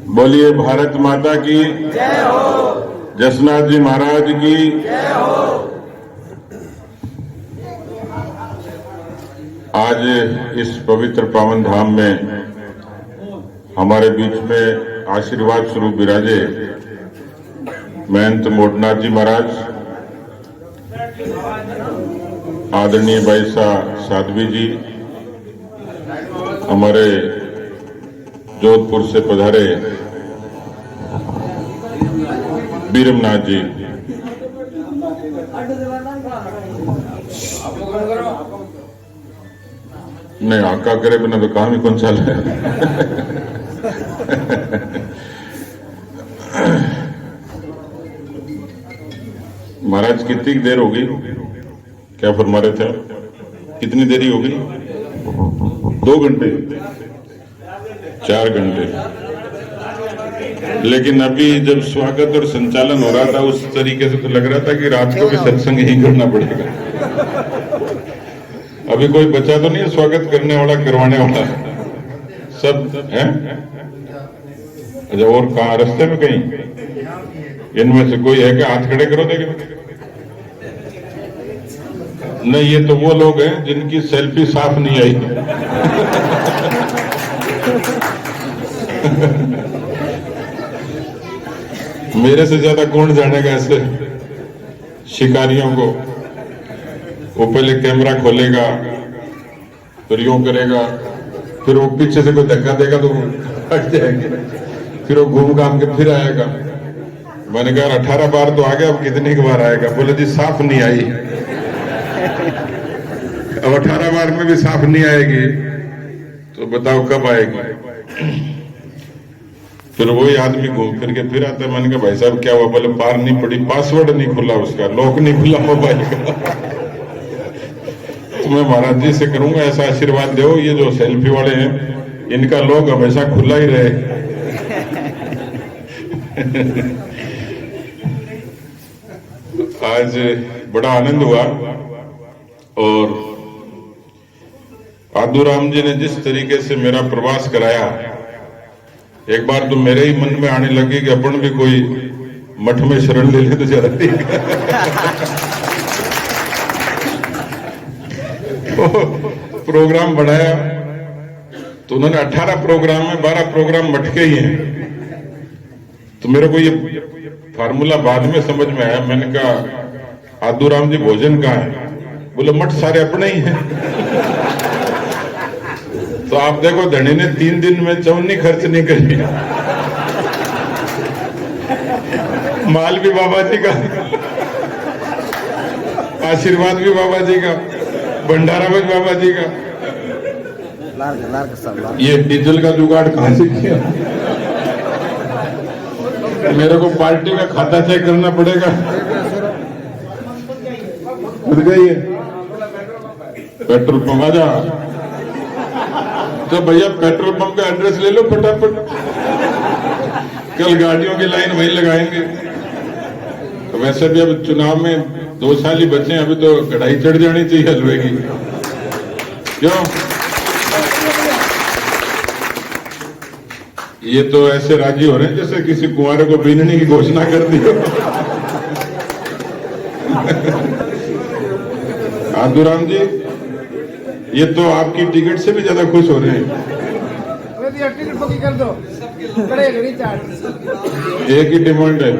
बोलिए भारत माता की जय हो। जसनाथ जी महाराज की जय हो। आज इस पवित्र पावन धाम में हमारे बीच में आशीर्वाद स्वरूप विराजे महंत मोटनाथ जी महाराज, आदरणीय बाईसा साध्वी जी, हमारे जोधपुर से पधारे बीरमनाथ जी, नहीं आका करे बिना तो काम ही कौन चले। महाराज कितनी देर हो गई, क्या फरमा रहे थे आप? कितनी देरी हो गई? 2 घंटे, 4 घंटे। लेकिन अभी जब स्वागत और संचालन हो रहा था उस तरीके से तो लग रहा था कि रात को भी सत्संग ही करना पड़ेगा। अभी कोई बचा तो नहीं है स्वागत करने वाला, करवाने वाला? सब है? अच्छा, और कहाँ रास्ते में कहीं? इनमें से कोई है क्या? हाथ खड़े करो देखे। नहीं, ये तो वो लोग हैं जिनकी सेल्फी साफ नहीं आई। मेरे से ज्यादा कौन जानेगा ऐसे शिकारियों को? वो पहले कैमरा खोलेगा, फिर यूं करेगा, फिर वो पीछे से कोई धक्का देगा तो हट जाएंगे, फिर वो घूम घाम के फिर आएगा। मैंने कहा 18 बार तो आ गया, अब कितनी बार आएगा? बोले जी साफ नहीं आई। अब 18 बार में भी साफ नहीं आएगी तो बताओ कब आएगी? फिर वही आदमी घूम फिर के फिर आता है। मैंने कहा भाई साहब क्या हुआ? बोले पार नहीं पड़ी, पासवर्ड नहीं खुला, उसका लॉक नहीं खुला मोबाइल का। तो मैं महाराज जी से करूंगा ऐसा आशीर्वाद दो, ये जो सेल्फी वाले हैं इनका लॉक हमेशा खुला ही रहे। आज बड़ा आनंद हुआ और आदूराम जी ने जिस तरीके से मेरा प्रवास कराया, एक बार तो मेरे ही मन में आने लगी कि अपन भी कोई मठ में शरण ले ले तो ज्यादा ठीक है। तो प्रोग्राम बनाया तो उन्होंने 18 प्रोग्राम में 12 प्रोग्राम मठ के ही हैं। तो मेरे को ये फार्मूला बाद में समझ में आया। मैंने कहा आदूराम जी भोजन कहाँ है? बोले मठ सारे अपने ही हैं। तो आप देखो धनी ने 3 दिन में चौनी खर्च नहीं करी, माल भी बाबा जी का, आशीर्वाद भी बाबा जी का, भंडारा भी बाबा जी का। ये डीजल का जुगाड़ कहां से किया? मेरे को पार्टी का खाता चेक करना पड़ेगा। खुद गई है पेट्रोल पंप, आ जा। तो भैया पेट्रोल पंप का एड्रेस ले लो फटाफट, कल गाड़ियों की लाइन वहीं लगाएंगे। तो वैसे भी अब चुनाव में 2 साल ही बचे हैं, अभी तो कढ़ाई चढ़ जानी चाहिए हलवे की, क्यों? ये तो ऐसे राजी हो रहे हैं जैसे किसी कुंवारे को बीनने की घोषणा कर दी हो। आदूराम जी, ये तो आपकी टिकट से भी ज्यादा खुश हो रहे हैं। टिकट बुक कर दो, एक ही डिमांड है।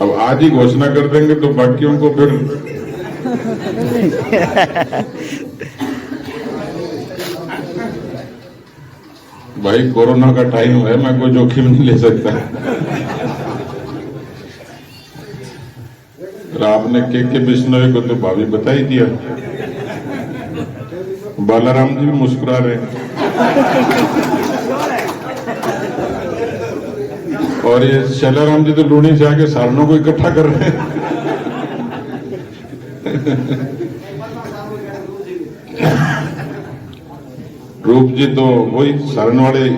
अब आज ही घोषणा कर देंगे तो बाकियों को फिर भाई कोरोना का टाइम है, मैं कोई जोखिम नहीं ले सकता। आपने के बिश्नोई को तो भाभी बता ही दिया। बालाराम जी भी मुस्कुरा रहे हैं और ये शैलाराम जी तो लूणी से आके सारणों को इकट्ठा कर रहे हैं। रूप जी तो वही सारण वाले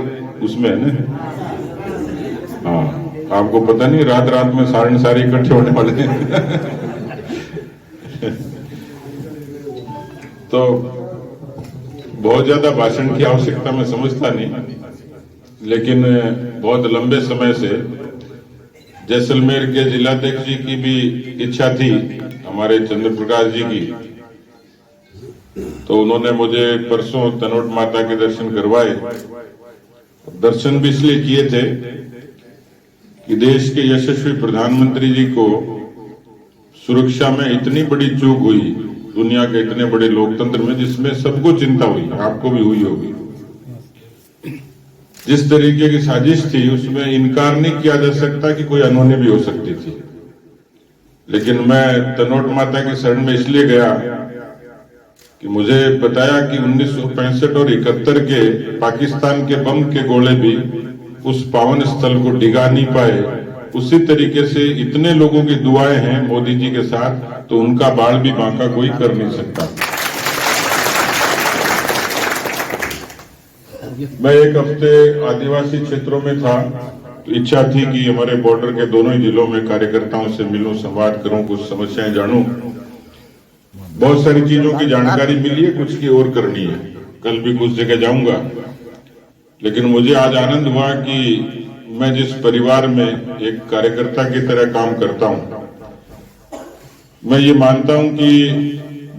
उसमें है ना। हाँ, आपको पता नहीं रात रात में सारण सारे इकट्ठे होने वाले हैं। तो बहुत ज्यादा भाषण की आवश्यकता मैं समझता नहीं, लेकिन बहुत लंबे समय से जैसलमेर के जिलाध्यक्ष जी की भी इच्छा थी, हमारे चंद्र प्रकाश जी की, तो उन्होंने मुझे परसों तनोट माता के दर्शन करवाए। दर्शन भी इसलिए किए थे कि देश के यशस्वी प्रधानमंत्री जी को सुरक्षा में इतनी बड़ी चूक हुई दुनिया के इतने बड़े लोकतंत्र में, जिसमें सबको चिंता हुई, आपको भी हुई होगी। जिस तरीके की साजिश थी उसमें इनकार नहीं किया जा सकता कि कोई अनहोनी भी हो सकती थी, लेकिन मैं तनोट माता की शरण में इसलिए गया कि मुझे बताया कि 1965 और 71 के पाकिस्तान के बम के गोले भी उस पावन स्थल को डिगा नहीं पाए। उसी तरीके से इतने लोगों की दुआएं हैं मोदी जी के साथ, तो उनका बाल भी बांका कोई कर नहीं सकता। मैं एक हफ्ते आदिवासी क्षेत्रों में था, तो इच्छा थी कि हमारे बॉर्डर के दोनों ही जिलों में कार्यकर्ताओं से मिलूं, संवाद करूं, कुछ समस्याएं जानूं। बहुत सारी चीजों की जानकारी मिली है, कुछ की और करनी है। कल भी कुछ जगह जाऊंगा, लेकिन मुझे आज आनंद हुआ कि मैं जिस परिवार में एक कार्यकर्ता की तरह काम करता हूं, मैं ये मानता हूं कि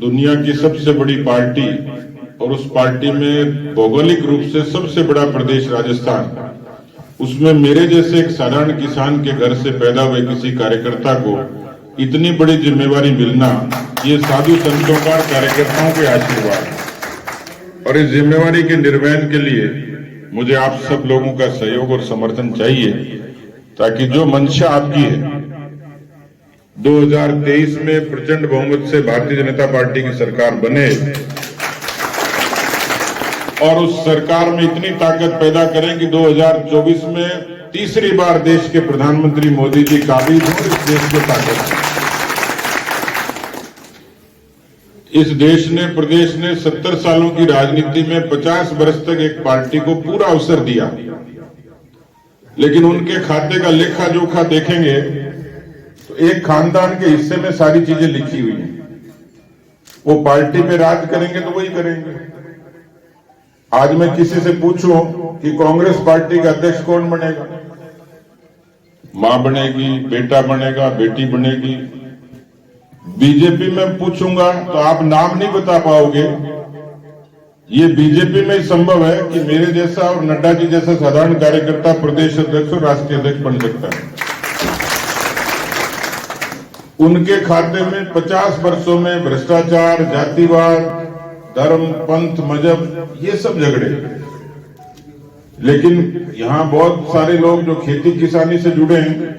दुनिया की सबसे बड़ी पार्टी और उस पार्टी में भौगोलिक रूप से सबसे बड़ा प्रदेश राजस्थान, उसमें मेरे जैसे एक साधारण किसान के घर से पैदा हुए किसी कार्यकर्ता को इतनी बड़ी जिम्मेवारी मिलना, ये साधु संतों का, कार्यकर्ताओं के आशीर्वाद। और इस जिम्मेवारी के निर्वहन के लिए मुझे आप सब लोगों का सहयोग और समर्थन चाहिए, ताकि जो मंशा आपकी है 2023 में प्रचंड बहुमत से भारतीय जनता पार्टी की सरकार बने और उस सरकार में इतनी ताकत पैदा करें कि 2024 में तीसरी बार देश के प्रधानमंत्री मोदी जी काबिज हो इस देश की ताकत। इस देश ने, प्रदेश ने 70 सालों की राजनीति में 50 वर्ष तक एक पार्टी को पूरा अवसर दिया, लेकिन उनके खाते का लेखा जोखा देखेंगे तो एक खानदान के हिस्से में सारी चीजें लिखी हुई हैं। वो पार्टी में राज करेंगे तो वही करेंगे। आज मैं किसी से पूछूं कि कांग्रेस पार्टी का अध्यक्ष कौन बनेगा, मां बनेगी, बेटा बनेगा, बेटी बनेगी। बीजेपी में पूछूंगा तो आप नाम नहीं बता पाओगे। ये बीजेपी में संभव है कि मेरे जैसा और नड्डा जी जैसा साधारण कार्यकर्ता प्रदेश अध्यक्ष और राष्ट्रीय अध्यक्ष बन सकता है। उनके खाते में 50 वर्षों में भ्रष्टाचार, जातिवाद, धर्म, पंथ, मजहब, ये सब झगड़े। लेकिन यहां बहुत सारे लोग जो खेती किसानी से जुड़े हैं,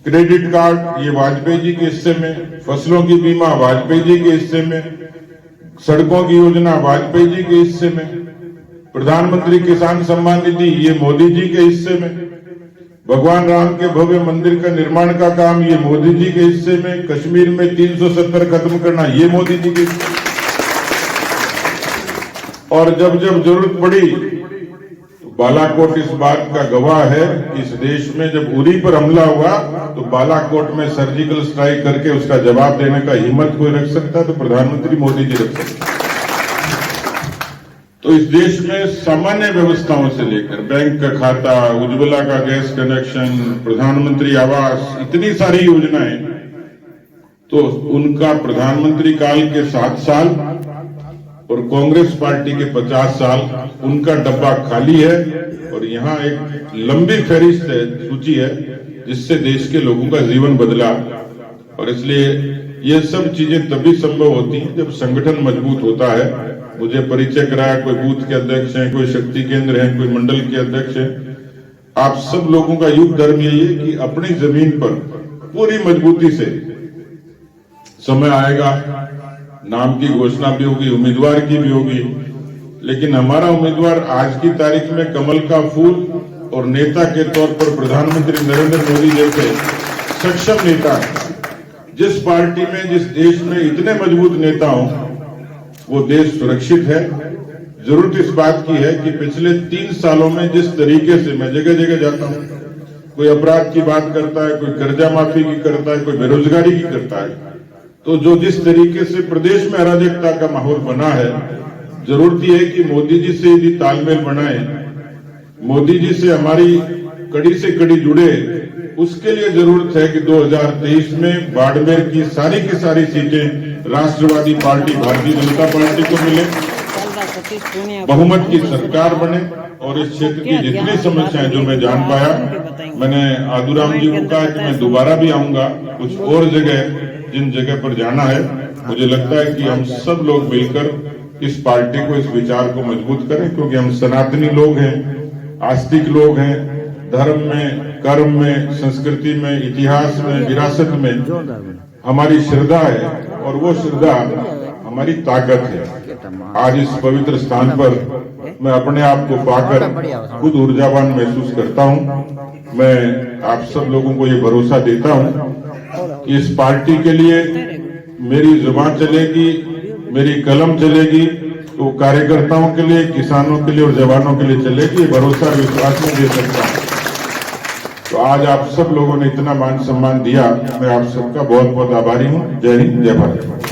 क्रेडिट कार्ड ये वाजपेयी जी के हिस्से में, फसलों की बीमा वाजपेयी जी के हिस्से में, सड़कों की योजना वाजपेयी जी के हिस्से में, प्रधानमंत्री किसान सम्मान निधि ये मोदी जी के हिस्से में, भगवान राम के भव्य मंदिर का निर्माण का काम ये मोदी जी के हिस्से में, कश्मीर में 370 खत्म करना ये मोदी जी के हिस्से। और जब जब जरूरत पड़ी, बालाकोट इस बात का गवाह है कि इस देश में जब उरी पर हमला हुआ तो बालाकोट में सर्जिकल स्ट्राइक करके उसका जवाब देने का हिम्मत कोई रख सकता, तो प्रधानमंत्री मोदी जी रख सकते। तो इस देश में सामान्य व्यवस्थाओं से लेकर बैंक का खाता, उज्ज्वला का गैस कनेक्शन, प्रधानमंत्री आवास, इतनी सारी योजनाएं, तो उनका प्रधानमंत्री काल के 7 साल और कांग्रेस पार्टी के 50 साल, उनका डब्बा खाली है। और यहाँ एक लंबी फहरिस्त है, सूची है, जिससे देश के लोगों का जीवन बदला। और इसलिए ये सब चीजें तभी संभव होती हैं जब संगठन मजबूत होता है। मुझे परिचय कराया, कोई बूथ के अध्यक्ष हैं, कोई शक्ति केंद्र हैं, कोई मंडल के अध्यक्ष हैं। आप सब लोगों का युग धर्म यही है कि अपनी जमीन पर पूरी मजबूती से, समय आएगा नाम की घोषणा भी होगी, उम्मीदवार की भी होगी, लेकिन हमारा उम्मीदवार आज की तारीख में कमल का फूल और नेता के तौर पर प्रधानमंत्री नरेंद्र मोदी जैसे सक्षम नेता। जिस पार्टी में, जिस देश में इतने मजबूत नेता हों, वो देश सुरक्षित है। जरूरत इस बात की है कि पिछले 3 सालों में जिस तरीके से मैं जगह जगह जाता हूं, कोई अपराध की बात करता है, कोई कर्जा माफी की करता है, कोई बेरोजगारी की करता है, तो जो जिस तरीके से प्रदेश में अराजकता का माहौल बना है, जरूरत ये है कि मोदी जी से यदि तालमेल बनाए, मोदी जी से हमारी कड़ी से कड़ी जुड़े, उसके लिए जरूरत है कि 2023 में बाड़मेर की सारी सीटें राष्ट्रवादी पार्टी भारतीय जनता पार्टी को मिले, बहुमत की सरकार बने और इस क्षेत्र की जितनी समस्याएं जो मैं जान पाया, मैंने आदूराम जी को कहा कि मैं दोबारा भी आऊंगा, कुछ और जगह जिन जगह पर जाना है, मुझे लगता है कि हम सब लोग मिलकर इस पार्टी को, इस विचार को मजबूत करें, क्योंकि हम सनातनी लोग हैं, आस्तिक लोग हैं, धर्म में, कर्म में, संस्कृति में, इतिहास में, विरासत में हमारी श्रद्धा है और वो श्रद्धा हमारी ताकत है। आज इस पवित्र स्थान पर मैं अपने आप को पाकर खुद ऊर्जावान महसूस करता हूं। मैं आप सब लोगों को ये भरोसा देता हूं कि इस पार्टी के लिए मेरी जुबान चलेगी, मेरी कलम चलेगी, तो कार्यकर्ताओं के लिए, किसानों के लिए और जवानों के लिए चलेगी। ये भरोसा विश्वास में दे सकता हूं। तो आज आप सब लोगों ने इतना मान सम्मान दिया, मैं आप सबका बहुत बहुत आभारी हूं। जय हिंद, जय भारत।